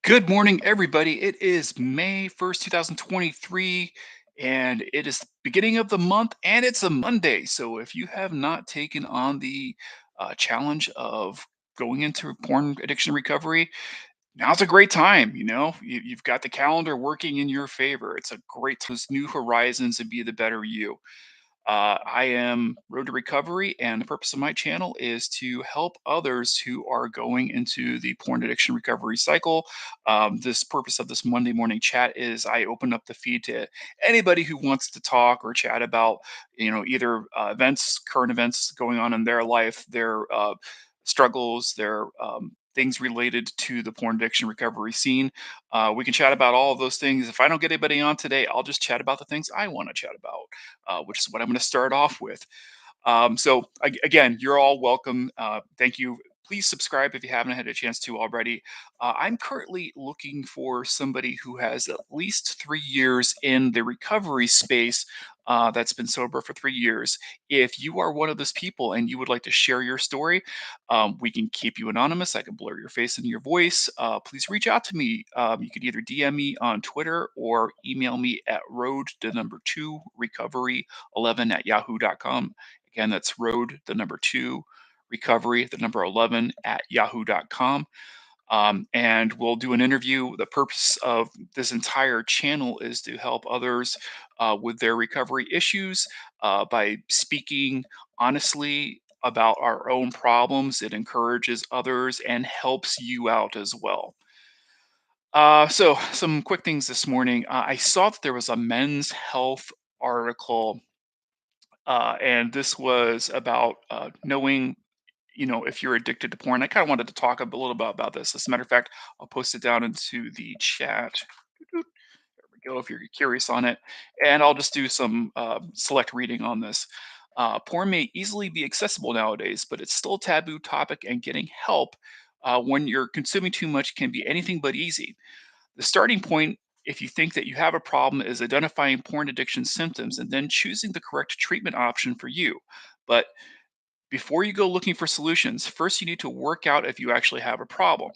Good morning, everybody. It is May 1st, 2023, and it is the beginning of the month, and it's a Monday. So if you have not taken on the challenge of going into porn addiction recovery, now's a great time. You've got the calendar working in your favor. It's a great time, new horizons, and be the better you. I am Road to Recovery, and the purpose of my channel is to help others who are going into the porn addiction recovery cycle. This purpose of this Monday morning chat is I open up the feed to anybody who wants to talk or chat about, either current events going on in their life, their struggles, their things related to the porn addiction recovery scene. We can chat about all of those things. If I don't get anybody on today, I'll just chat about the things I want to chat about, which is what I'm going to start off with. Again, you're all welcome. Thank you. Please subscribe if you haven't had a chance to already. I'm currently looking for somebody who has at least 3 years in the recovery space, that's been sober for 3 years. If you are one of those people and you would like to share your story, we can keep you anonymous. I can blur your face and your voice. Please reach out to me. You can either DM me on Twitter or email me at road to number two recovery11 at yahoo.com. Again, that's road, the number two, recovery, the number 11 at yahoo.com. And we'll do an interview. The purpose of this entire channel is to help others with their recovery issues by speaking honestly about our own problems. It encourages others and helps you out as well. So, some quick things this morning. I saw that there was a Men's Health article, and this was about knowing, if you're addicted to porn. I kind of wanted to talk a little bit about this. As a matter of fact, I'll post it down into the chat. There we go, if you're curious on it. And I'll just do some select reading on this. Porn may easily be accessible nowadays, but it's still a taboo topic, and getting help when you're consuming too much can be anything but easy. The starting point, if you think that you have a problem, is identifying porn addiction symptoms and then choosing the correct treatment option for you. But before you go looking for solutions, first you need to work out if you actually have a problem.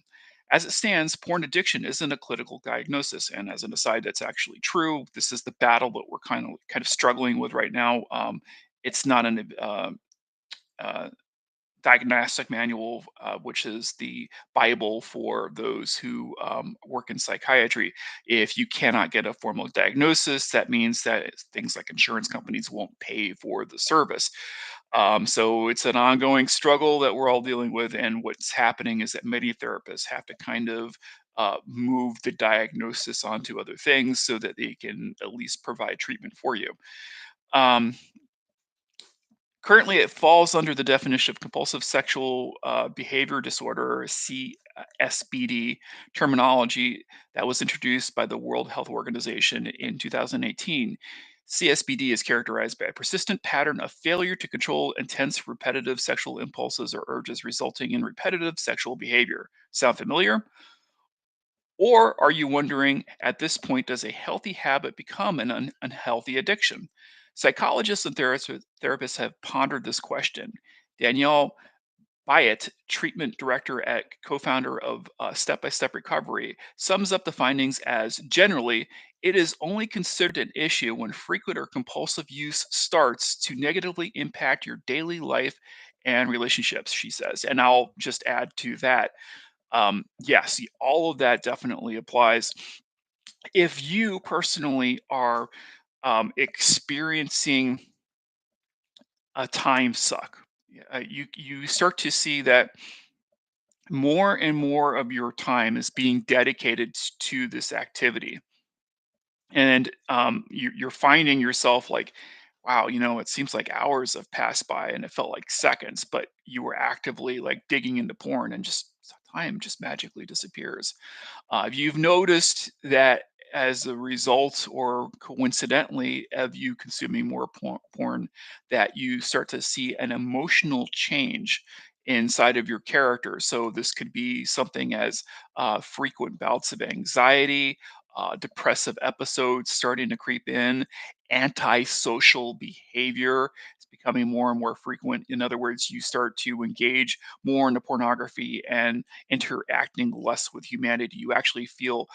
As it stands, porn addiction isn't a clinical diagnosis, and as an aside, that's actually true. This is the battle that we're kind of struggling with right now. It's not an uh, diagnostic manual, which is the Bible for those who work in psychiatry. If you cannot get a formal diagnosis, that means that things like insurance companies won't pay for the service. So it's an ongoing struggle that we're all dealing with. And what's happening is that many therapists have to kind of move the diagnosis onto other things so that they can at least provide treatment for you. Um, Currently, it falls under the definition of compulsive sexual behavior disorder, CSBD terminology that was introduced by the World Health Organization in 2018. CSBD is characterized by a persistent pattern of failure to control intense, repetitive sexual impulses or urges, resulting in repetitive sexual behavior. Sound familiar? Or are you wondering, at this point, does a healthy habit become an unhealthy addiction? Psychologists and therapists have pondered this question. Danielle Byatt, treatment director at co-founder of Step by Step Recovery, sums up the findings as generally, it is only considered an issue when frequent or compulsive use starts to negatively impact your daily life and relationships, she says. And I'll just add to that, yes, all of that definitely applies. If you personally are experiencing a time suck, you start to see that more and more of your time is being dedicated to this activity, and you're finding yourself like, wow, it seems like hours have passed by and it felt like seconds, but you were actively like digging into porn, and just time just magically disappears. If you've noticed that as a result or coincidentally of you consuming more porn, that you start to see an emotional change inside of your character. So this could be something as frequent bouts of anxiety, depressive episodes starting to creep in, antisocial behavior, becoming more and more frequent. In other words, you start to engage more into pornography and interacting less with humanity. You actually feel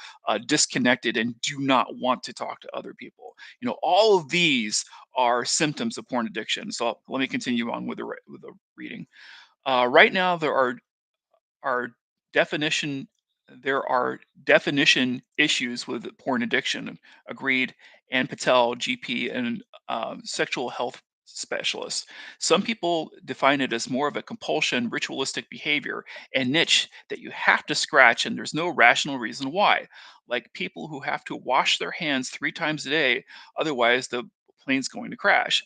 disconnected and do not want to talk to other people. All of these are symptoms of porn addiction. So let me continue on with the reading. Right now, are definition there are definition issues with porn addiction, agreed, and Patel, GP, and sexual health specialist. Some people define it as more of a compulsion, ritualistic behavior, and niche that you have to scratch, and there's no rational reason why. Like people who have to wash their hands 3 times a day, otherwise the plane's going to crash.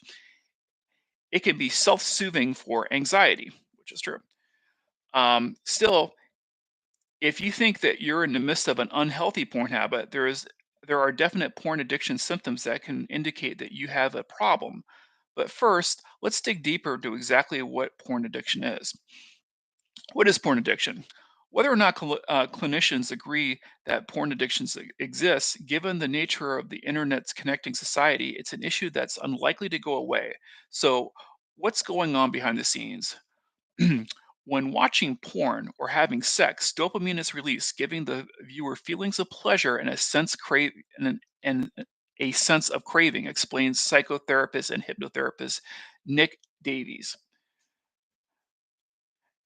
It can be self-soothing for anxiety, which is true. Still, if you think that you're in the midst of an unhealthy porn habit, there are definite porn addiction symptoms that can indicate that you have a problem. But first, let's dig deeper to exactly what porn addiction is. What is porn addiction? Whether or not clinicians agree that porn addictions exist, given the nature of the internet's connecting society, it's an issue that's unlikely to go away. So, what's going on behind the scenes? When watching porn or having sex, dopamine is released, giving the viewer feelings of pleasure and and a sense of craving, explains psychotherapist and hypnotherapist Nick Davies.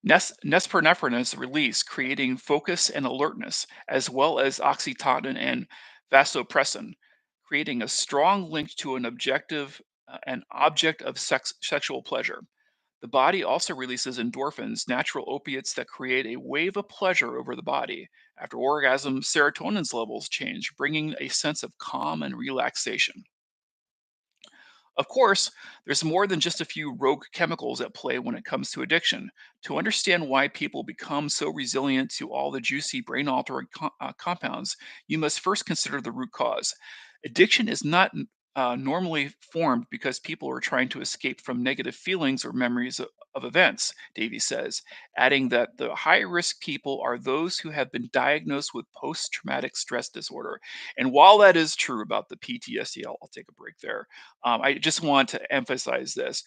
Nespermephrine is released, creating focus and alertness, as well as oxytocin and vasopressin, creating a strong link to an object of sexual pleasure. The body also releases endorphins, natural opiates that create a wave of pleasure over the body. After orgasm, serotonin's levels change, bringing a sense of calm and relaxation. Of course, there's more than just a few rogue chemicals at play when it comes to addiction. To understand why people become so resilient to all the juicy brain altering compounds, you must first consider the root cause. Addiction is not normally formed because people are trying to escape from negative feelings or memories of events, Davies says, adding that the high risk people are those who have been diagnosed with post traumatic stress disorder. And while that is true about the PTSD, I'll take a break there. I just want to emphasize this.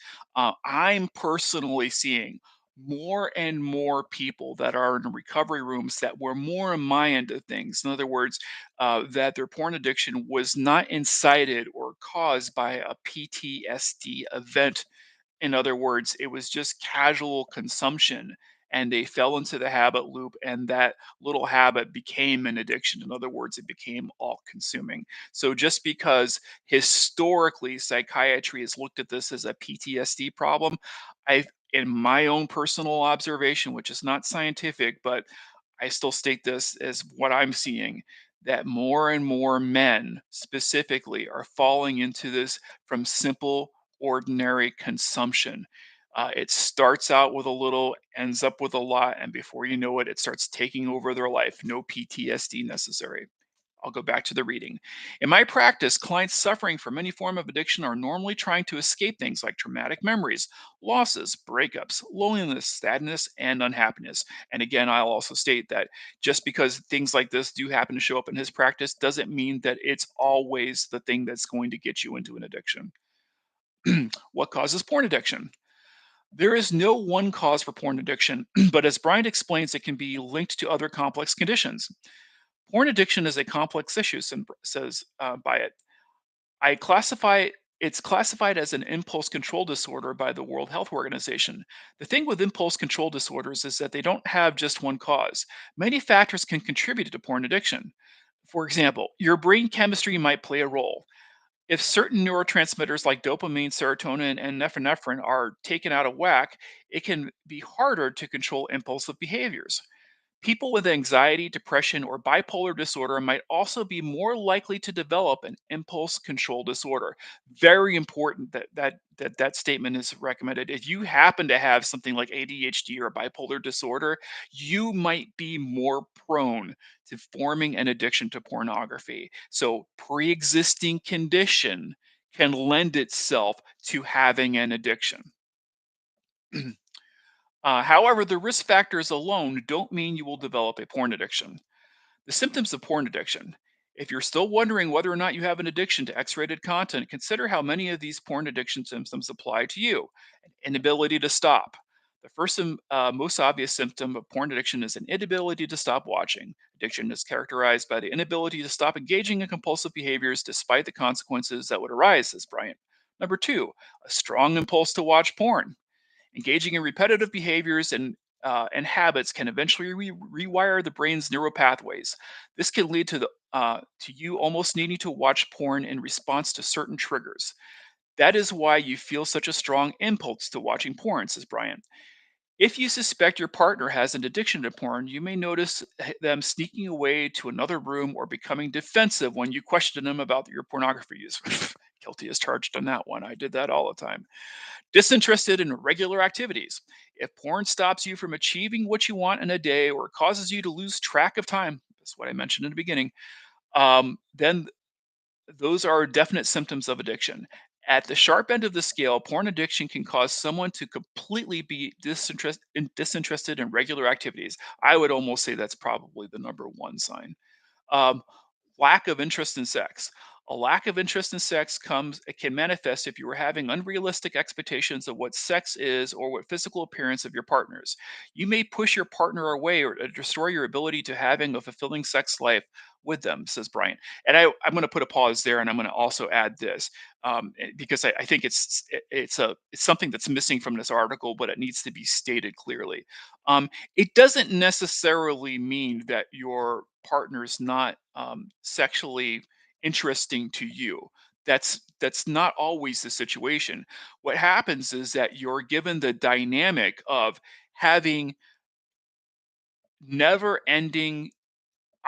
I'm personally seeing more and more people that are in recovery rooms that were more in my end of things. In other words, that their porn addiction was not incited or caused by a PTSD event. In other words, it was just casual consumption and they fell into the habit loop and that little habit became an addiction. In other words, it became all consuming. So just because historically psychiatry has looked at this as a PTSD problem, I in my own personal observation, which is not scientific, but I still state this as what I'm seeing, that more and more men specifically are falling into this from simple, ordinary consumption. It starts out with a little, ends up with a lot, and before you know it, it starts taking over their life. No PTSD necessary. I'll go back to the reading. In my practice, clients suffering from any form of addiction are normally trying to escape things like traumatic memories, losses, breakups, loneliness, sadness, and unhappiness. And again, I'll also state that just because things like this do happen to show up in his practice doesn't mean that it's always the thing that's going to get you into an addiction. What causes porn addiction? There is no one cause for porn addiction, but as Bryant explains, it can be linked to other complex conditions. Porn addiction is a complex issue, says Byatt. I classify it's classified as an impulse control disorder by the World Health Organization. The thing with impulse control disorders is that they don't have just one cause. Many factors can contribute to porn addiction. For example, your brain chemistry might play a role. If certain neurotransmitters like dopamine, serotonin, and norepinephrine are taken out of whack, it can be harder to control impulsive behaviors. People with anxiety, depression, or bipolar disorder might also be more likely to develop an impulse control disorder. Very important that statement is recommended. If you happen to have something like ADHD or bipolar disorder, you might be more prone to forming an addiction to pornography. So, pre-existing condition can lend itself to having an addiction. However, the risk factors alone don't mean you will develop a porn addiction. The symptoms of porn addiction. If you're still wondering whether or not you have an addiction to X rated content, consider how many of these porn addiction symptoms apply to you. An inability to stop. The first and most obvious symptom of porn addiction is an inability to stop watching. Addiction is characterized by the inability to stop engaging in compulsive behaviors despite the consequences that would arise, says Bryant. Number two, a strong impulse to watch porn. Engaging in repetitive behaviors and habits can eventually rewire the brain's neural pathways. This can lead to you almost needing to watch porn in response to certain triggers. That is why you feel such a strong impulse to watching porn, says Brian. If you suspect your partner has an addiction to porn, you may notice them sneaking away to another room or becoming defensive when you question them about your pornography use. Guilty as charged on that one. I did that all the time. Disinterested in regular activities. If porn stops you from achieving what you want in a day or causes you to lose track of time, that's what I mentioned in the beginning, then those are definite symptoms of addiction. At the sharp end of the scale, porn addiction can cause someone to completely be disinterested in regular activities. I would almost say that's probably the number one sign. Um, Lack of interest in sex. A lack of interest in sex comes it can manifest if you are having unrealistic expectations of what sex is or what physical appearance of your partners. You may push your partner away or destroy your ability to having a fulfilling sex life with them, says Brian. And I'm going to put a pause there, and I'm going to also add this because I think it's something that's missing from this article, but it needs to be stated clearly. It doesn't necessarily mean that your partner's not sexually interesting to you. That's not always the situation. What happens is that you're given the dynamic of having never ending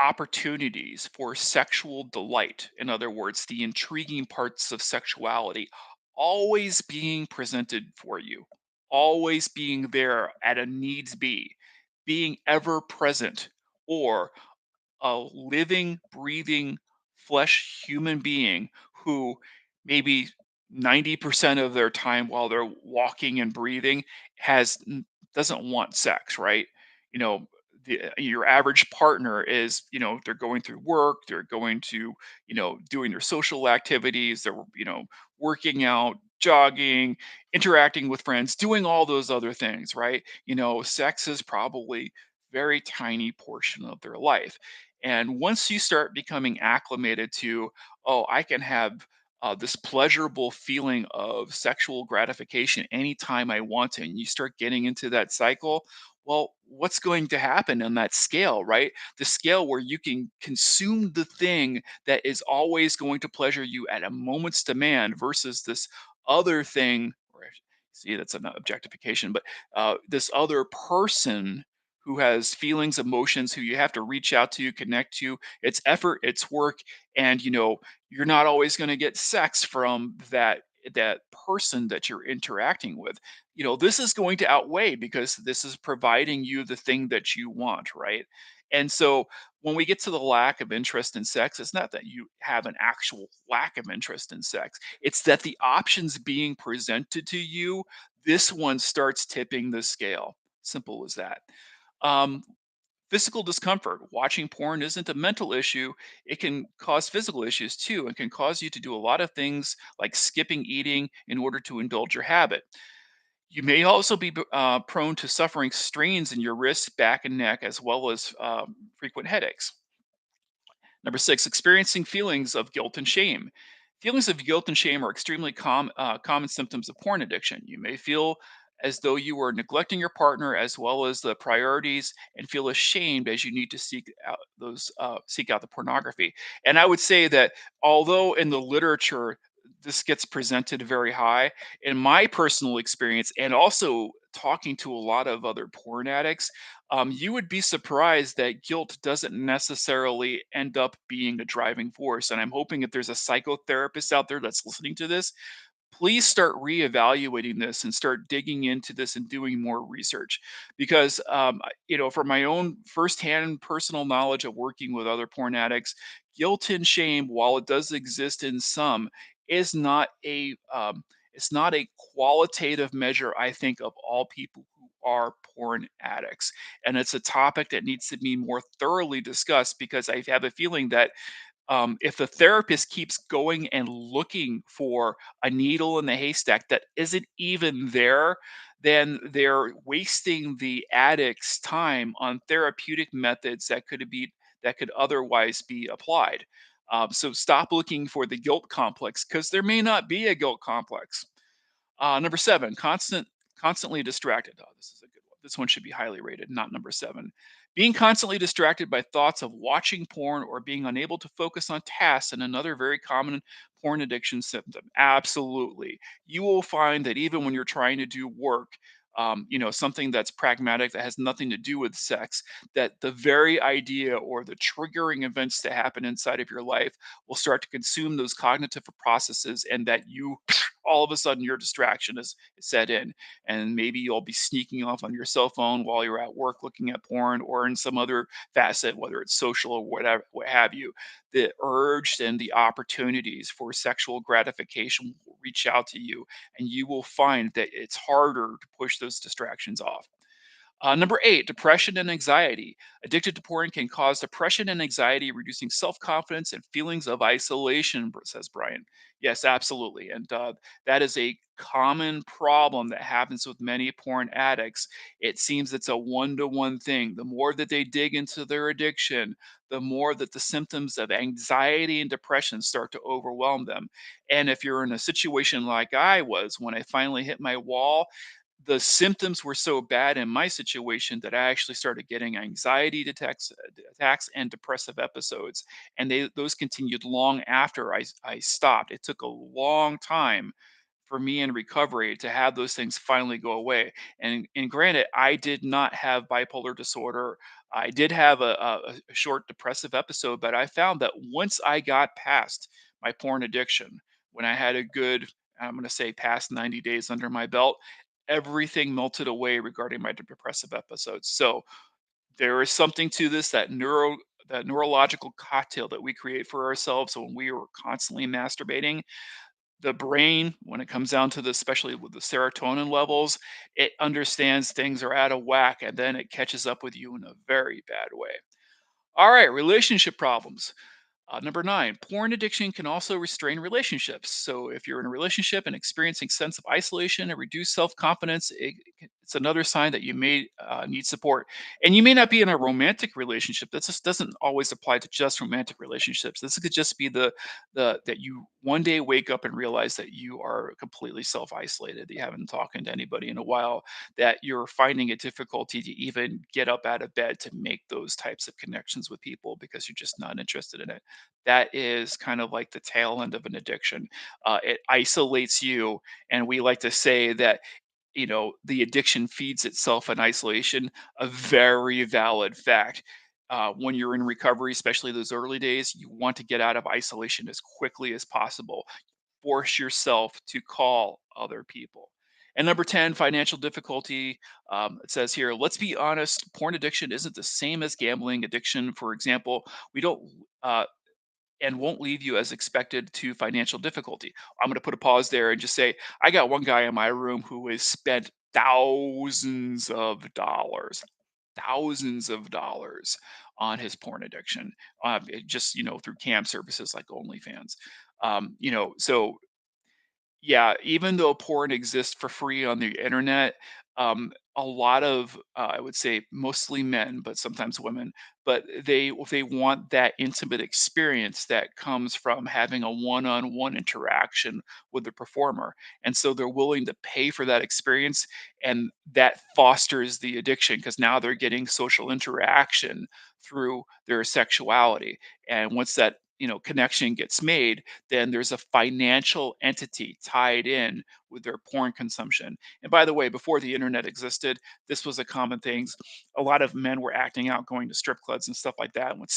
opportunities for sexual delight. In other words, the intriguing parts of sexuality always being presented for you, always being there at a needs be, being ever present, or a living, breathing, flesh human being who maybe 90% of their time while they're walking and breathing doesn't want sex, right? You know, your average partner is, they're going through work, they're going to, doing their social activities, they're, working out, jogging, interacting with friends, doing all those other things, right? Sex is probably very tiny portion of their life. And once you start becoming acclimated to, oh, I can have this pleasurable feeling of sexual gratification anytime I want to, and you start getting into that cycle, well, what's going to happen on that scale, right? The scale where you can consume the thing that is always going to pleasure you at a moment's demand versus this other thing, or see, that's an objectification, but this other person who has feelings, emotions, who you have to reach out to, connect to. It's effort, it's work, and you're not always going to get sex from that person that you're interacting with. This is going to outweigh because this is providing you the thing that you want, right? And so when we get to the lack of interest in sex, it's not that you have an actual lack of interest in sex. It's that the options being presented to you, this one starts tipping the scale. Simple as that. Um, Physical discomfort. Watching porn isn't a mental issue. It can cause physical issues too, and can cause you to do a lot of things like skipping eating in order to indulge your habit. You may also be prone to suffering strains in your wrists, back, and neck, as well as frequent headaches. Number six, experiencing feelings of guilt and shame. Feelings of guilt and shame are extremely common symptoms of porn addiction. You may feel as though you are neglecting your partner as well as the priorities, and feel ashamed as you need to seek out the pornography. And I would say that although in the literature this gets presented very high, in my personal experience, and also talking to a lot of other porn addicts, you would be surprised that guilt doesn't necessarily end up being a driving force. And I'm hoping if there's a psychotherapist out there that's listening to this, please start reevaluating this and start digging into this and doing more research. Because, from my own firsthand personal knowledge of working with other porn addicts, guilt and shame, while it does exist in some, is not it's not a qualitative measure, I think, of all people who are porn addicts. And it's a topic that needs to be more thoroughly discussed because I have a feeling that If the therapist keeps going and looking for a needle in the haystack that isn't even there, then they're wasting the addict's time on therapeutic methods that could otherwise be applied. So stop looking for the guilt complex because there may not be a guilt complex. Number 7, constantly distracted. Oh, this is a good one. This one should be highly rated, not number 7. Being constantly distracted by thoughts of watching porn or being unable to focus on tasks and another very common porn addiction symptom. Absolutely. You will find that even when you're trying to do work, something that's pragmatic that has nothing to do with sex, that the very idea or the triggering events to happen inside of your life will start to consume those cognitive processes, and that you all of a sudden your distraction is set in, and maybe you'll be sneaking off on your cell phone while you're at work looking at porn or in some other facet, whether it's social or whatever, what have you. The urge and the opportunities for sexual gratification will reach out to you, and you will find that it's harder to push those distractions off. Number 8, depression and anxiety. Addicted to porn can cause depression and anxiety, reducing self confidence and feelings of isolation, says Brian. Yes, absolutely. And that is a common problem that happens with many porn addicts. It seems it's a one-to-one thing. The more that they dig into their addiction, the more that the symptoms of anxiety and depression start to overwhelm them. And if you're in a situation like I was when I finally hit my wall, the symptoms were so bad in my situation that I actually started getting anxiety attacks and depressive episodes, and those continued long after I stopped. It took a long time for me in recovery to have those things finally go away. And granted, I did not have bipolar disorder. I did have a short depressive episode, but I found that once I got past my porn addiction, when I had a good, I'm going to say, past 90 days under my belt, everything melted away regarding my depressive episodes. So there is something to this, that neurological cocktail that we create for ourselves when we are constantly masturbating. The brain, when it comes down to this, especially with the serotonin levels, it understands things are out of whack, and then it catches up with you in a very bad way. All right, relationship problems. Number 9, porn addiction can also restrain relationships. So if you're in a relationship and experiencing sense of isolation and reduced self-confidence, it's another sign that you may need support. And you may not be in a romantic relationship. That just doesn't always apply to just romantic relationships. This could just be the that you one day wake up and realize that you are completely self-isolated. That you haven't talked to anybody in a while. That you're finding it difficulty to even get up out of bed to make those types of connections with people because you're just not interested in it. That is kind of like the tail end of an addiction. It isolates you, and we like to say that the addiction feeds itself in isolation. A very valid fact. When you're in recovery, especially those early days, you want to get out of isolation as quickly as possible. Force yourself to call other people. And number 10, financial difficulty. It says here, let's be honest, porn addiction isn't the same as gambling addiction. For example, we don't uh, and won't leave you as expected to financial difficulty. I'm going to put a pause there and just say, I got one guy in my room who has spent thousands of dollars on his porn addiction, just, through cam services like OnlyFans. So yeah, even though porn exists for free on the internet, a lot of, I would say mostly men, but sometimes women, but they want that intimate experience that comes from having a one-on-one interaction with the performer, and so they're willing to pay for that experience, and that fosters the addiction because now they're getting social interaction through their sexuality, and once that connection gets made, then there's a financial entity tied in with their porn consumption. And by the way, before the internet existed, this was a common thing. A lot of men were acting out, going to strip clubs and stuff like that, and would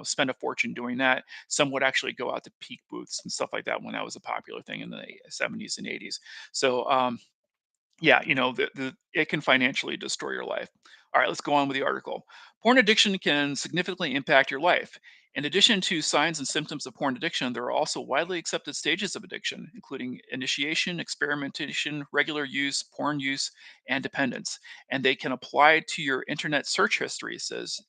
spend a fortune doing that. Some would actually go out to peak booths and stuff like that when that was a popular thing in the 70s and 80s. So yeah, it can financially destroy your life. All right, let's go on with the article. Porn addiction can significantly impact your life. In addition to signs and symptoms of porn addiction, there are also widely accepted stages of addiction, including initiation, experimentation, regular use, porn use, and dependence. And they can apply to your internet search history, says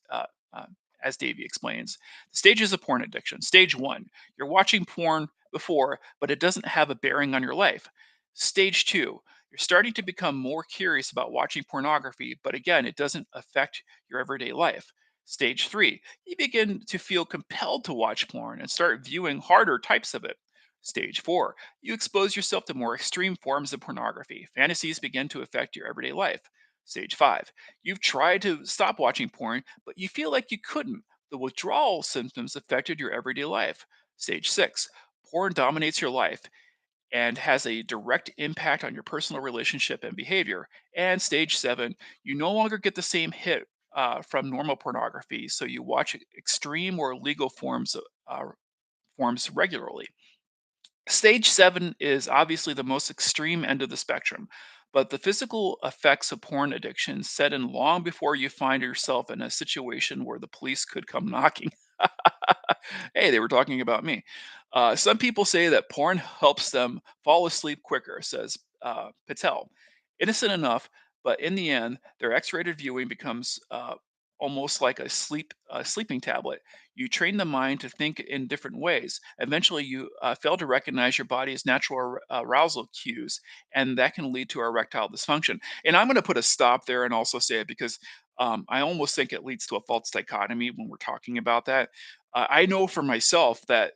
as Davey explains. The stages of porn addiction. Stage one, you're watching porn before, but it doesn't have a bearing on your life. Stage two, you're starting to become more curious about watching pornography, but again, it doesn't affect your everyday life. Stage three, you begin to feel compelled to watch porn and start viewing harder types of it. Stage four, you expose yourself to more extreme forms of pornography. Fantasies begin to affect your everyday life. Stage five, you've tried to stop watching porn, but you feel like you couldn't. The withdrawal symptoms affected your everyday life. Stage six, porn dominates your life and has a direct impact on your personal relationship and behavior. And stage seven, you no longer get the same hit from normal pornography, so you watch extreme or legal forms regularly. Stage seven is obviously the most extreme end of the spectrum, but the physical effects of porn addiction set in long before you find yourself in a situation where the police could come knocking. Hey, they were talking about me. Some people say that porn helps them fall asleep quicker, says Patel. Innocent enough, but in the end, their X-rated viewing becomes almost like a sleeping tablet. You train the mind to think in different ways. Eventually, you fail to recognize your body's natural arousal cues, and that can lead to erectile dysfunction. And I'm going to put a stop there and also say it because I almost think it leads to a false dichotomy when we're talking about that. I know for myself that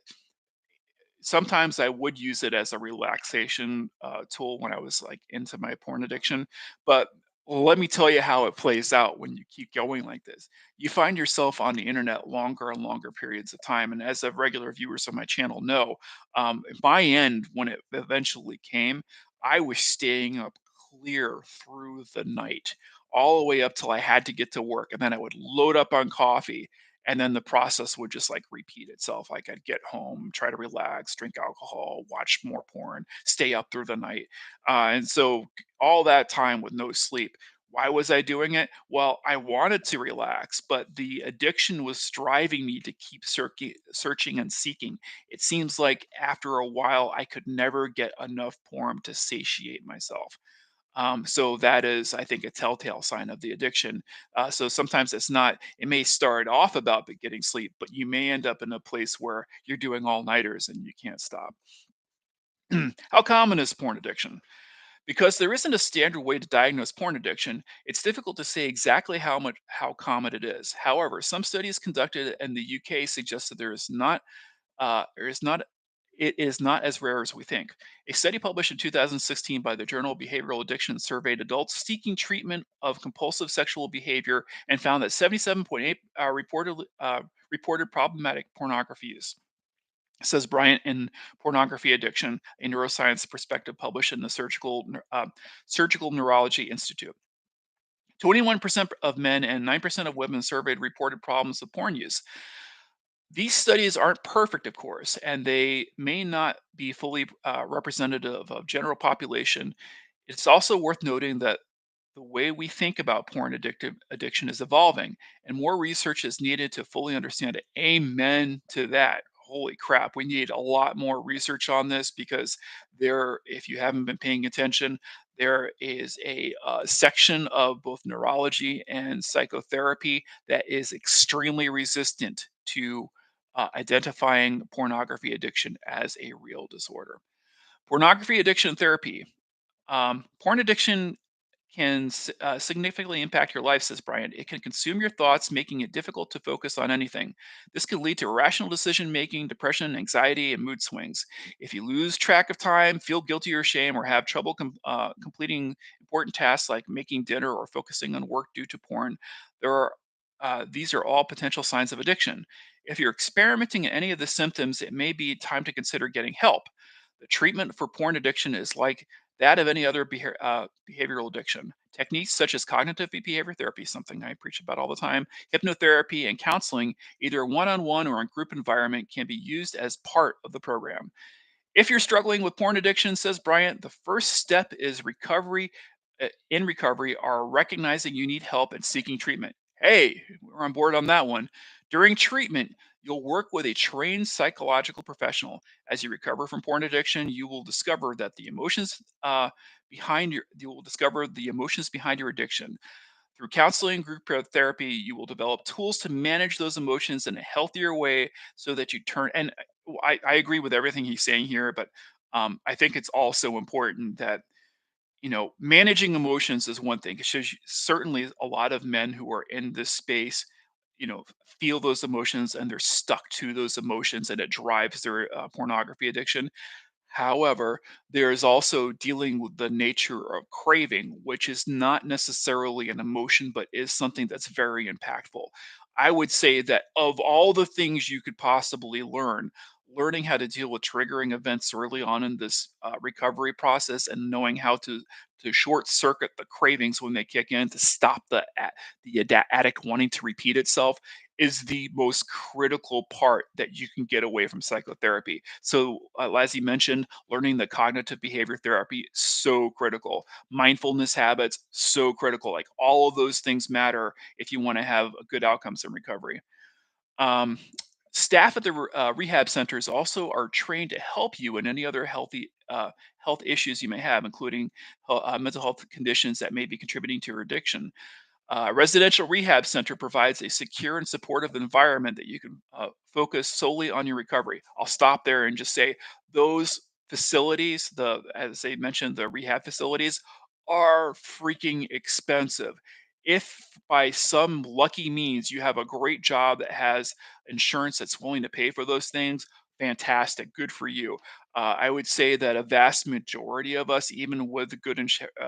sometimes I would use it as a relaxation tool when I was like into my porn addiction. But let me tell you how it plays out when you keep going like this. You find yourself on the internet longer and longer periods of time. And as of regular viewers on my channel know, my end, when it eventually came, I was staying up clear through the night, all the way up till I had to get to work. And then I would load up on coffee and then the process would just like repeat itself. Like I'd get home, try to relax, drink alcohol, watch more porn, stay up through the night. And so all that time with no sleep. Why was I doing it? Well, I wanted to relax, but the addiction was driving me to keep searching and seeking. It seems like after a while, I could never get enough porn to satiate myself. So that is, I think, a telltale sign of the addiction. So sometimes it's not, it may start off about getting sleep, but you may end up in a place where you're doing all nighters and you can't stop. How common is porn addiction? Because there isn't a standard way to diagnose porn addiction, it's difficult to say exactly how common it is. However, some studies conducted in the UK suggest that there is not it is not as rare as we think. A study published in 2016 by the Journal of Behavioral Addiction surveyed adults seeking treatment of compulsive sexual behavior and found that 77.8 reported problematic pornography use. Says Bryant in Pornography Addiction, a neuroscience perspective published in the Surgical Neurology Institute. 21% of men and 9% of women surveyed reported problems with porn use. These studies aren't perfect, of course, and they may not be fully representative of general population. It's also worth noting that the way we think about porn addiction is evolving, and more research is needed to fully understand it. Amen to that. Holy crap, we need a lot more research on this because if you haven't been paying attention, there is a section of both neurology and psychotherapy that is extremely resistant to identifying pornography addiction as a real disorder. Pornography addiction therapy. Porn addiction can significantly impact your life, says Bryant. It can consume your thoughts, making it difficult to focus on anything. This can lead to irrational decision making, depression, anxiety, and mood swings. If you lose track of time, feel guilty or shame, or have trouble completing important tasks like making dinner or focusing on work due to porn, there are these are all potential signs of addiction. If you're experimenting in any of the symptoms, it may be time to consider getting help. The treatment for porn addiction is like that of any other behavioral addiction. Techniques such as cognitive behavior therapy, something I preach about all the time, hypnotherapy, and counseling, either one on one or in group environment, can be used as part of the program. If you're struggling with porn addiction, says Bryant, the first step is recovery. In recovery, are recognizing you need help and seeking treatment. Hey, we're on board on that one. During treatment, you'll work with a trained psychological professional. As you recover from porn addiction, you will discover that the emotions you will discover the emotions behind your addiction. Through counseling, therapy, you will develop tools to manage those emotions in a healthier way so that you turn. And I agree with everything he's saying here, but I think it's also important that managing emotions is one thing. Because certainly a lot of men who are in this space, feel those emotions and they're stuck to those emotions, and it drives their pornography addiction. However, there is also dealing with the nature of craving, which is not necessarily an emotion, but is something that's very impactful. I would say that of all the things you could possibly learn, learning how to deal with triggering events early on in this recovery process and knowing how to short circuit the cravings when they kick in to stop addict wanting to repeat itself is the most critical part that you can get away from psychotherapy. So, as you mentioned, learning the cognitive behavior therapy so critical. Mindfulness habits so critical. Like all of those things matter if you want to have good outcomes in recovery. Um, Staff at the rehab centers also are trained to help you in any other health issues you may have, including mental health conditions that may be contributing to your addiction. Residential rehab center provides a secure and supportive environment that you can focus solely on your recovery. I'll stop there and just say those facilities, as they mentioned, the rehab facilities are freaking expensive. If by some lucky means you have a great job that has insurance that's willing to pay for those things, fantastic, good for you. I would say that a vast majority of us, even with good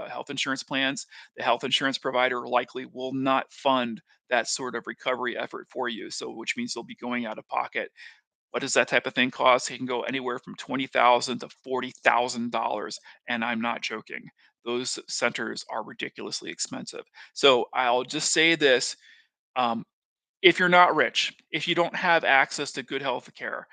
health insurance plans, the health insurance provider likely will not fund that sort of recovery effort for you. So, which means you'll be going out of pocket. What does that type of thing cost? It can go anywhere from $20,000 to $40,000, and I'm not joking. Those centers are ridiculously expensive. So I'll just say this: um, if you're not rich, if you don't have access to good health care,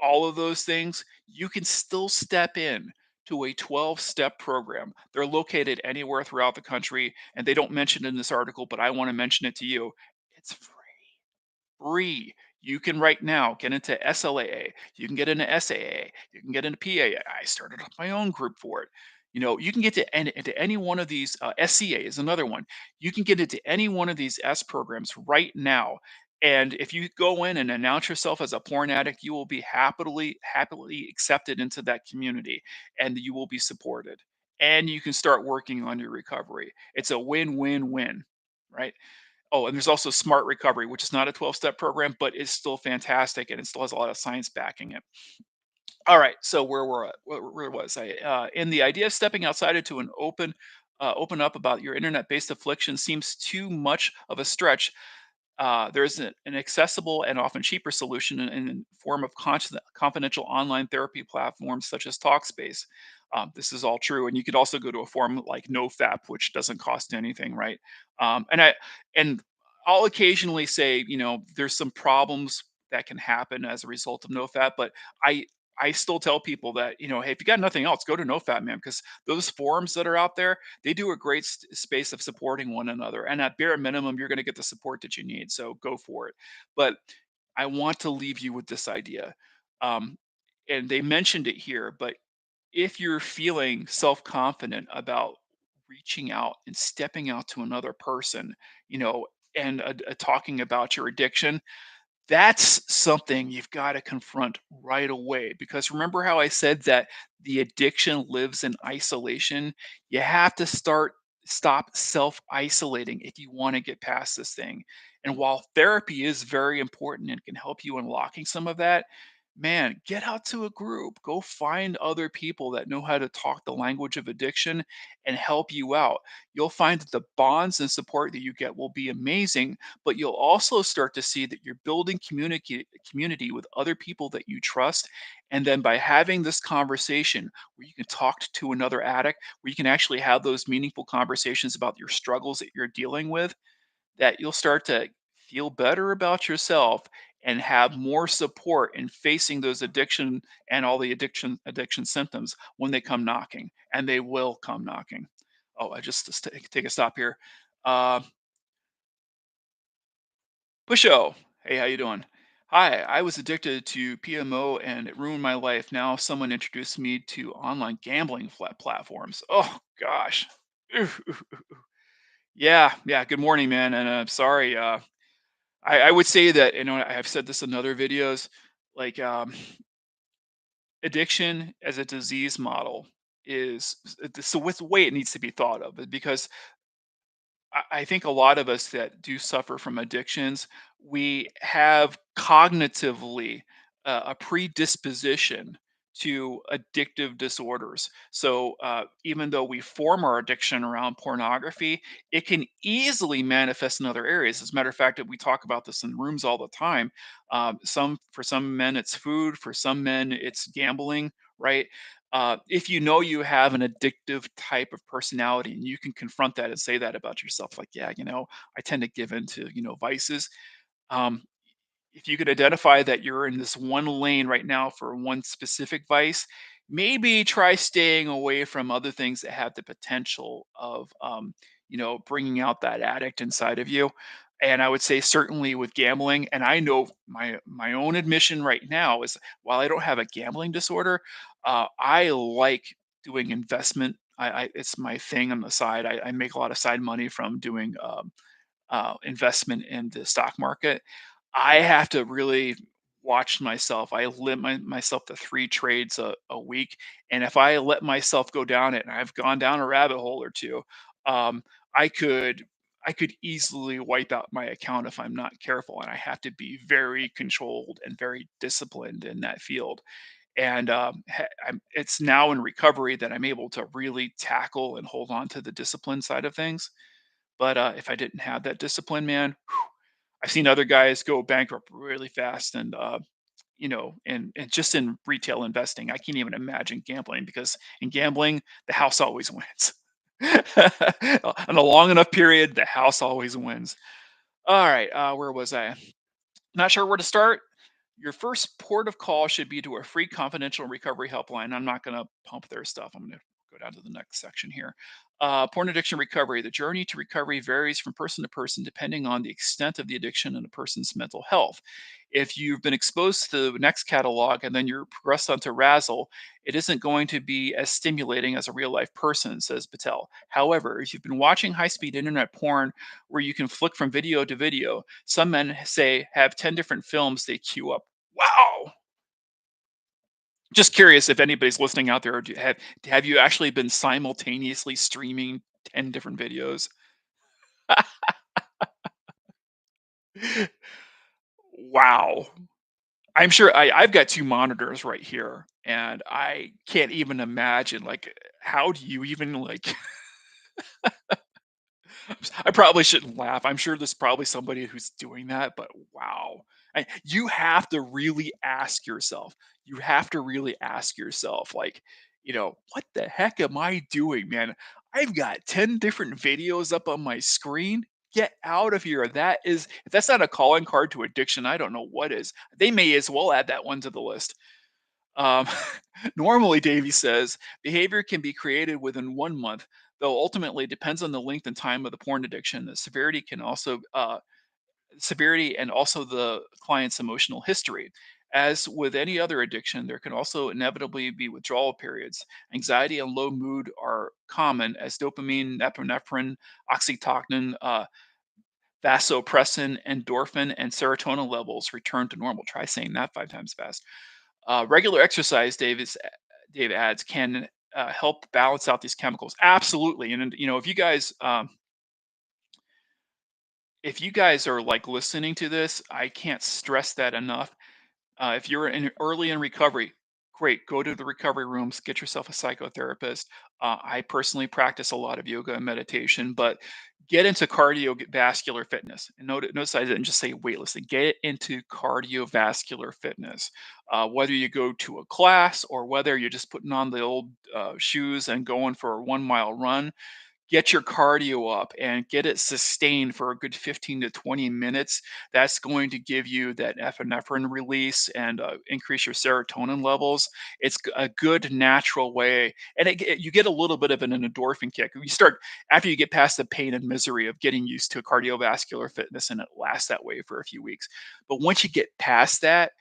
all of those things, you can still step in to a 12-step program. They're located anywhere throughout the country, and they don't mention it in this article, but I want to mention it to you. It's free. You can right now get into SLAA. You can get into SAA. You can get into PAA. I started up my own group for it. You can get into any one of these. SCA is another one. You can get into any one of these S programs right now. And if you go in and announce yourself as a porn addict, you will be happily accepted into that community, and you will be supported. And you can start working on your recovery. It's a win-win-win, right? Oh, and there's also Smart Recovery, which is not a 12-step program, but is still fantastic, and it still has a lot of science backing it. All right, so where was I? In the idea of stepping outside into an open up about your internet-based affliction seems too much of a stretch. There's an accessible and often cheaper solution in form of confidential online therapy platforms such as Talkspace. This is all true, and you could also go to a forum like NoFap, which doesn't cost anything, right? And I'll occasionally say, there's some problems that can happen as a result of NoFap, but I I still tell people that, hey, if you got nothing else, go to NoFap, man, because those forums that are out there, they do a great space of supporting one another. And at bare minimum, you're going to get the support that you need. So go for it. But I want to leave you with this idea. Um, and they mentioned it here, but if you're feeling self confident about reaching out and stepping out to another person, and talking about your addiction, that's something you've got to confront right away, because remember how I said that the addiction lives in isolation? You have to stop self-isolating if you want to get past this thing. And while therapy is very important and can help you unlocking some of that, man, get out to a group. Go find other people that know how to talk the language of addiction and help you out. You'll find that the bonds and support that you get will be amazing, but you'll also start to see that you're building community with other people that you trust. And then by having this conversation where you can talk to another addict, where you can actually have those meaningful conversations about your struggles that you're dealing with, that you'll start to feel better about yourself and have more support in facing those addiction and all the addiction symptoms when they come knocking, and they will come knocking. Oh, I just take a stop here. uh, Pusho, hey, how you doing? Hi, I was addicted to PMO and it ruined my life. Now someone introduced me to online gambling platforms. Oh gosh. Yeah, yeah. Good morning, man. And I'm sorry. I would say that I've said this in other videos. Like addiction as a disease model is so with the way it needs to be thought of because I think a lot of us that do suffer from addictions, we have cognitively a predisposition to addictive disorders. So even though we form our addiction around pornography, it can easily manifest in other areas. As a matter of fact, we talk about this in rooms all the time. Some for some men it's food, for some men it's gambling, right? If you know you have an addictive type of personality and you can confront that and say that about yourself, like, yeah, I tend to give into, vices. Um, if you could identify that you're in this one lane right now for one specific vice, maybe try staying away from other things that have the potential of, bringing out that addict inside of you. And I would say certainly with gambling, and I know my own admission right now is while I don't have a gambling disorder, I like doing investment. It's my thing on the side. I make a lot of side money from doing investment in the stock market. I have to really watch myself. I limit myself to 3 trades a week, and if I let myself go down it, and I've gone down a rabbit hole or two, um, I could I could easily wipe out my account if I'm not careful, and I have to be very controlled and very disciplined in that field. And it's now in recovery that I'm able to really tackle and hold on to the discipline side of things. But if I didn't have that discipline, man, I've seen other guys go bankrupt really fast, and and just in retail investing, I can't even imagine gambling because in gambling, the house always wins. On a long enough period, the house always wins. All right, where was I? Not sure where to start. Your first port of call should be to a free confidential recovery helpline. I'm not going to pump their stuff. I'm going to go down to the next section here. Porn addiction recovery. The journey to recovery varies from person to person depending on the extent of the addiction and a person's mental health. If you've been exposed to the next catalog and then you're progressed onto Razzle, it isn't going to be as stimulating as a real life person, says Patel. However, if you've been watching high speed internet porn where you can flick from video to video, some men say have 10 different films they queue up. Wow. Just curious if anybody's listening out there, have you actually been simultaneously streaming 10 different videos? Wow. I'm sure I've got 2 monitors right here, and I can't even imagine, like, how do you even, like I probably shouldn't laugh. I'm sure there's probably somebody who's doing that, but wow. You have to really ask yourself. You have to really ask yourself, like, what the heck am I doing, man? I've got 10 different videos up on my screen. Get out of here. If that's not a calling card to addiction, I don't know what is. They may as well add that one to the list. Um, Normally, Davy says, behavior can be created within 1 month, though ultimately it depends on the length and time of the porn addiction. The severity and also the client's emotional history. As with any other addiction, there can also inevitably be withdrawal periods. Anxiety and low mood are common as dopamine, epinephrine, oxytocin, vasopressin, endorphin, and serotonin levels return to normal. Try saying that 5 times fast. Regular exercise, Dave adds, can help balance out these chemicals. Absolutely, and if you guys are like listening to this, I can't stress that enough. If you're early in recovery, great. Go to the recovery rooms, get yourself a psychotherapist. I personally practice a lot of yoga and meditation, but get into cardiovascular fitness. And notice I didn't just say weightlifting. Get into cardiovascular fitness. Whether you go to a class or whether you're just putting on the old shoes and going for a 1 mile run, get your cardio up and get it sustained for a good 15 to 20 minutes. That's going to give you that epinephrine release and increase your serotonin levels. It's a good natural way, and you get a little bit of an endorphin kick. You start after you get past the pain and misery of getting used to cardiovascular fitness, and it lasts that way for a few weeks. But once you get past that,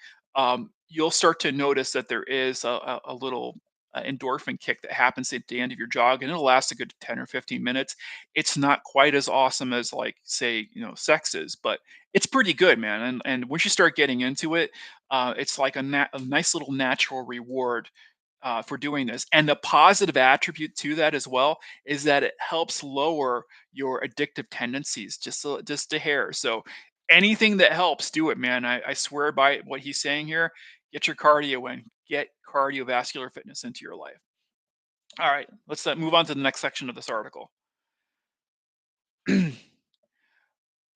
you'll start to notice that there is a little. endorphin kick that happens at the end of your jog, and it'll last a good 10 or 15 minutes. It's not quite as awesome as like say, sex is, but it's pretty good, man. And once you start getting into it, it's like a nice little natural reward for doing this. And the positive attribute to that as well is that it helps lower your addictive tendencies just a hair. So anything that helps, do it, man. I swear by what he's saying here. Get your cardio in. Get cardiovascular fitness into your life. All right, let's move on to the next section of this article.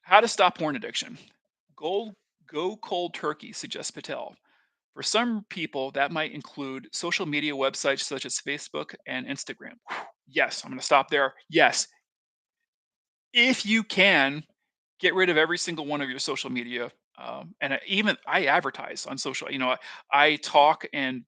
How to stop porn addiction. Go go cold turkey, suggests Patel. For some people, that might include social media websites such as Facebook and Instagram. Yes, I'm going to stop there. Yes, if you can, get rid of every single one of your social media. And even I advertise on social. I talk and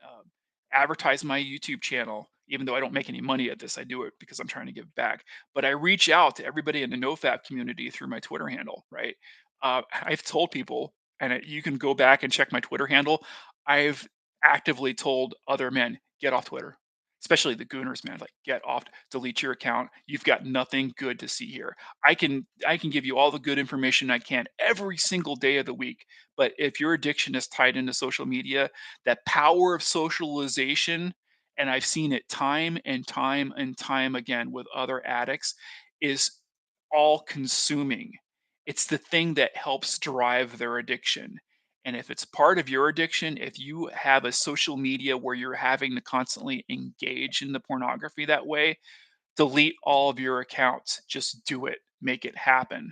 um, advertise my YouTube channel. Even though I don't make any money at this, I do it because I'm trying to give back. But I reach out to everybody in the NoFap community through my Twitter handle. Right? I've told people, and you can go back and check my Twitter handle. I've actively told other men, get off Twitter, especially the gooners, man. Like, get off, delete your account. You've got nothing good to see here. I can give you all the good information I can every single day of the week. But if your addiction is tied into social media, that power of socialization, and I've seen it time and time and time again with other addicts, is all consuming. It's the thing that helps drive their addiction. And if it's part of your addiction, if you have a social media where you're having to constantly engage in the pornography that way, delete all of your accounts. Just do it. Make it happen.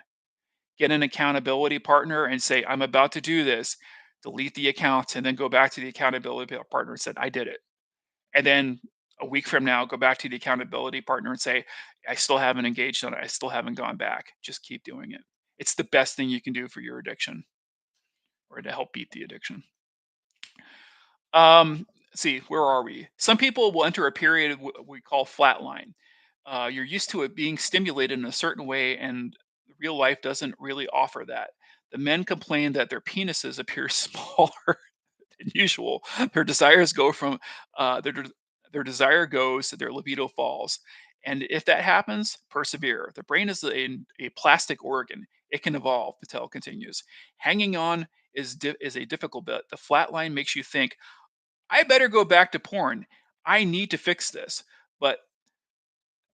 Get an accountability partner and say, I'm about to do this. Delete the account and then go back to the accountability partner and said, I did it. And then a week from now, go back to the accountability partner and say, I still haven't engaged on it. I still haven't gone back. Just keep doing it. It's the best thing you can do for your addiction or to help beat the addiction. Let's see, where are we? Some people will enter a period of what we call flatline. You're used to it being stimulated in a certain way, and real life doesn't really offer that. The men complain that their penises appear smaller than usual. Their desires go from their desire goes, their libido falls. And if that happens, persevere. The brain is a plastic organ. It can evolve, Patel continues. Hanging on is a difficult bit. The flat line makes you think, I better go back to porn. I need to fix this. But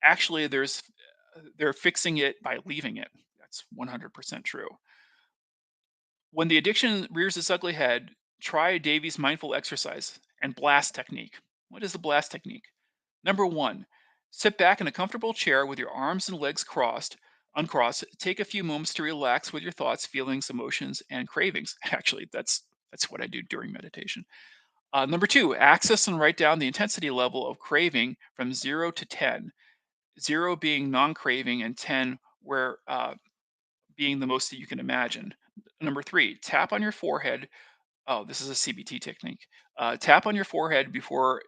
actually, they're fixing it by leaving it. That's 100% true. When the addiction rears its ugly head, try Davies' mindful exercise and blast technique. What is the blast technique? Number one, sit back in a comfortable chair with your arms and legs uncrossed. Take a few moments to relax with your thoughts, feelings, emotions, and cravings. Actually, that's what I do during meditation. Number two, access and write down the intensity level of craving from 0 to 10. 0 being non craving, and 10 where being the most that you can imagine. Number three, tap on your forehead. Oh, this is a CBT technique. Tap on your forehead before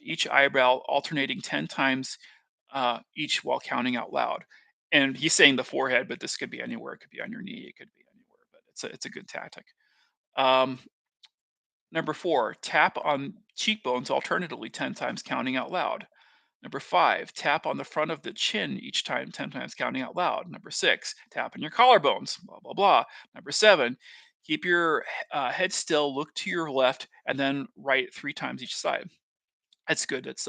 each eyebrow, alternating 10 times each while counting out loud. And he's saying the forehead, but this could be anywhere. It could be on your knee. It could be anywhere, but it's a good tactic. Um, Number four, tap on cheekbones alternatively 10 times, counting out loud. Number five, tap on the front of the chin each time, 10 times, counting out loud. Number six, tap on your collarbones, blah, blah, blah. Number seven, keep your head still, look to your left, and then right 3 times each side. That's good. That's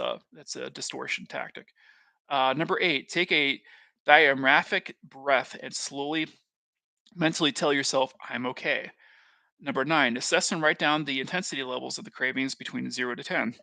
a distortion tactic. Number eight, take a diaphragmatic breath and slowly mentally tell yourself, I'm okay. Number nine, assess and write down the intensity levels of the cravings between 0 to 10.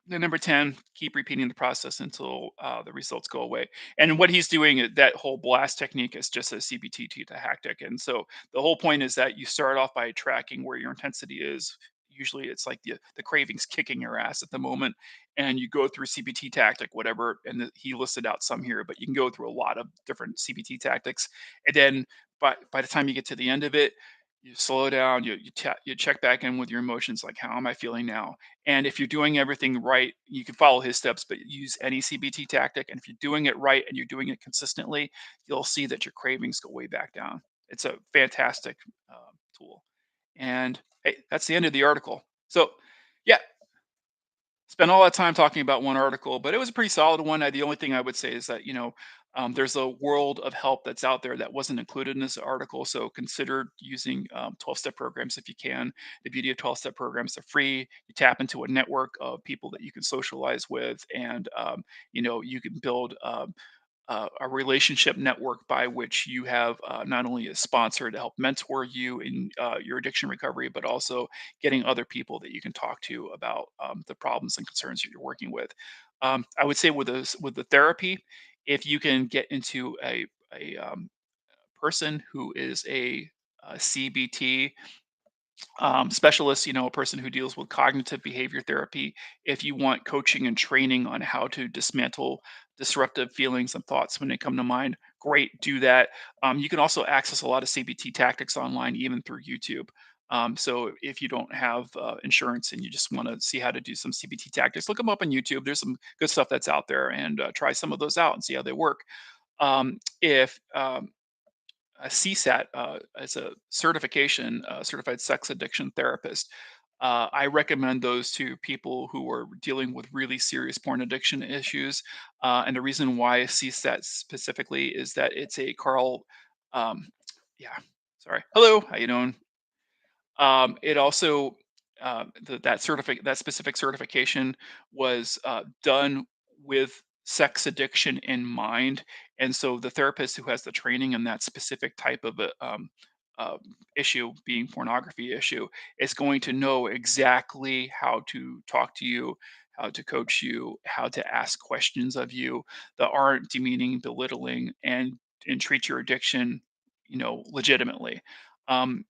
Then number 10, keep repeating the process until the results go away. And what he's doing, that whole blast technique is just a CBT tactic. And so the whole point is that you start off by tracking where your intensity is. Usually it's like the cravings kicking your ass at the moment. And you go through CBT tactic, whatever. And he listed out some here, but you can go through a lot of different CBT tactics. And then by the time you get to the end of it, you slow down, you check back in with your emotions, like, how am I feeling now? And if you're doing everything right, you can follow his steps, but use any CBT tactic. And if you're doing it right and you're doing it consistently, you'll see that your cravings go way back down. It's a fantastic tool. And hey, that's the end of the article. So, yeah, spent all that time talking about one article, but it was a pretty solid one. The only thing I would say is that, there's a world of help that's out there that wasn't included in this article. So consider using 12-step programs if you can. The beauty of 12-step programs, they're free. You tap into a network of people that you can socialize with, and you can build a relationship network by which you have not only a sponsor to help mentor you in your addiction recovery, but also getting other people that you can talk to about the problems and concerns that you're working with. I would say with this, with the therapy, if you can get into a person who is a CBT specialist, a person who deals with cognitive behavior therapy. If you want coaching and training on how to dismantle disruptive feelings and thoughts when they come to mind, great, do that. You can also access a lot of CBT tactics online, even through YouTube. So if you don't have insurance and you just want to see how to do some CBT tactics, look them up on YouTube. There's some good stuff that's out there, and try some of those out and see how they work. If a CSAT as a certification, certified sex addiction therapist. I recommend those to people who are dealing with really serious porn addiction issues. And the reason why CSAT specifically is that it's a Carl. Um, yeah, sorry. Hello, how you doing? It also that specific certification was done with sex addiction in mind, and so the therapist who has the training in that specific type of uh, issue, being pornography issue, is going to know exactly how to talk to you, how to coach you, how to ask questions of you that aren't demeaning, belittling, and treat your addiction, legitimately. Um,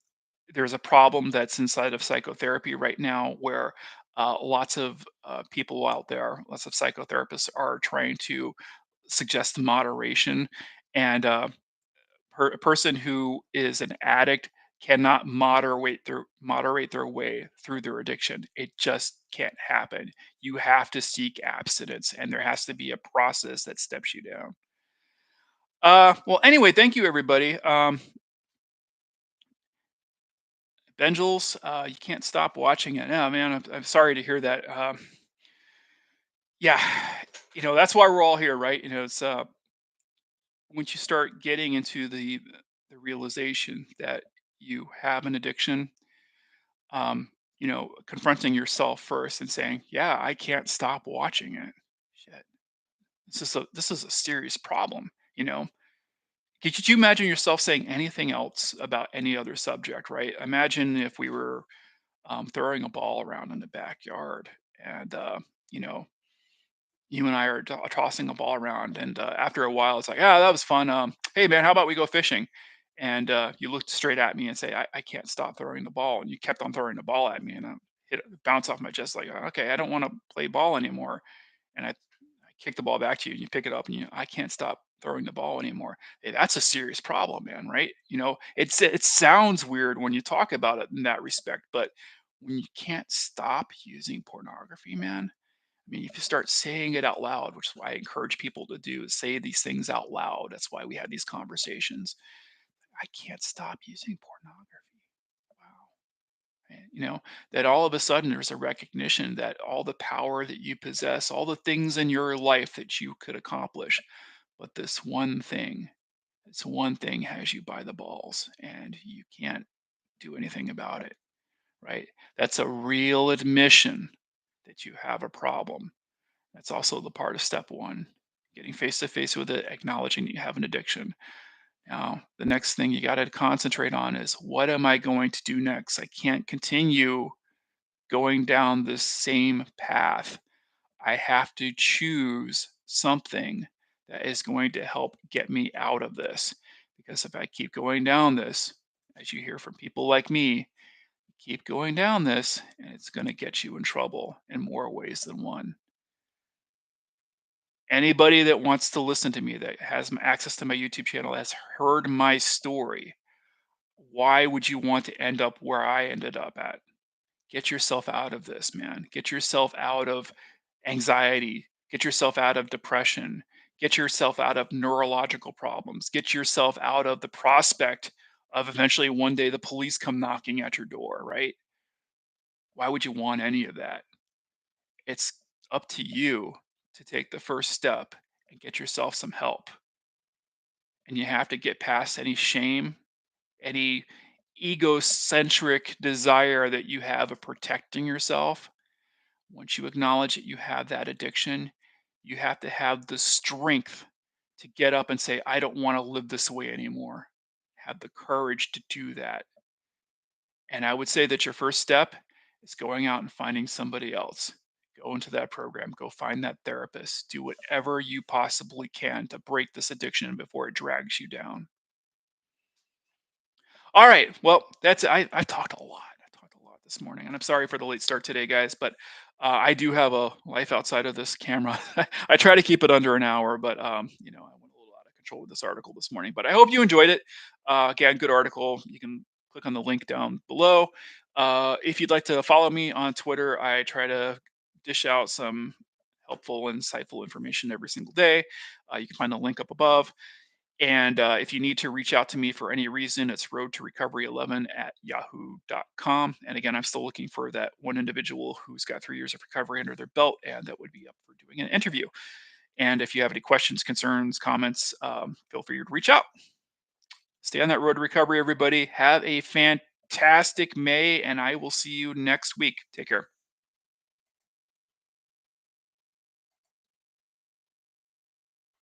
there's a problem that's inside of psychotherapy right now where lots of people out there, lots of psychotherapists are trying to suggest moderation. And a person who is an addict cannot moderate their way through their addiction. It just can't happen. You have to seek abstinence, and there has to be a process that steps you down. Well, anyway, thank you, everybody. Benjels, you can't stop watching it. Yeah, man, I'm sorry to hear that. Yeah, that's why we're all here, right? It's once you start getting into the realization that you have an addiction, confronting yourself first and saying, "Yeah, I can't stop watching it. Shit, this is a serious problem." You know, could you imagine yourself saying anything else about any other subject, right? Imagine if we were throwing a ball around in the backyard, and you know you and I are tossing a ball around, and after a while it's like, ah, that was fun. Hey man, how about we go fishing? And you looked straight at me and say, I can't stop throwing the ball, and you kept on throwing the ball at me, and bounce off my chest like, okay, I don't want to play ball anymore. And I kick the ball back to you, and you pick it up, and I can't stop throwing the ball anymore. Hey, that's a serious problem, man, right? It sounds weird when you talk about it in that respect, but when you can't stop using pornography, man, I mean, if you start saying it out loud, which is why I encourage people to do, is say these things out loud. That's why we had these conversations. I can't stop using pornography. Wow. And, that all of a sudden there's a recognition that all the power that you possess, all the things in your life that you could accomplish, but this one thing has you by the balls, and you can't do anything about it, right? That's a real admission that you have a problem. That's also the part of step one, getting face to face with it, acknowledging that you have an addiction. Now, the next thing you got to concentrate on is, what am I going to do next? I can't continue going down this same path. I have to choose something that is going to help get me out of this. Because if I keep going down this, as you hear from people like me, keep going down this, and it's going to get you in trouble in more ways than one. Anybody that wants to listen to me, that has access to my YouTube channel, has heard my story. Why would you want to end up where I ended up at? Get yourself out of this, man. Get yourself out of anxiety. Get yourself out of depression. Get yourself out of neurological problems. Get yourself out of the prospect of eventually one day the police come knocking at your door, right? Why would you want any of that? It's Up to you to take the first step and get yourself some help. And you have to get past any shame, any egocentric desire that you have of protecting yourself. Once you acknowledge that you have that addiction, you have to have the strength to get up and say, I don't want to live this way anymore. Have the courage to do that. And I would say that your first step is going out and finding somebody else. Go into that program, go find that therapist, do whatever you possibly can to break this addiction before it drags you down. All right. Well, I talked a lot. I talked a lot this morning, and I'm sorry for the late start today, guys. But I do have a life outside of this camera. I try to keep it under an hour, but I went a little out of control with this article this morning. But I hope you enjoyed it. Again, good article. You can click on the link down below. If you'd like to follow me on Twitter, I try to dish out some helpful and insightful information every single day. You can find the link up above. And if you need to reach out to me for any reason, it's road to recovery11 at yahoo.com. And again, I'm still looking for that one individual who's got 3 years of recovery under their belt and that would be up for doing an interview. And if you have any questions, concerns, comments, feel free to reach out. Stay on that road to recovery, everybody. Have a fantastic May, and I will see you next week. Take care.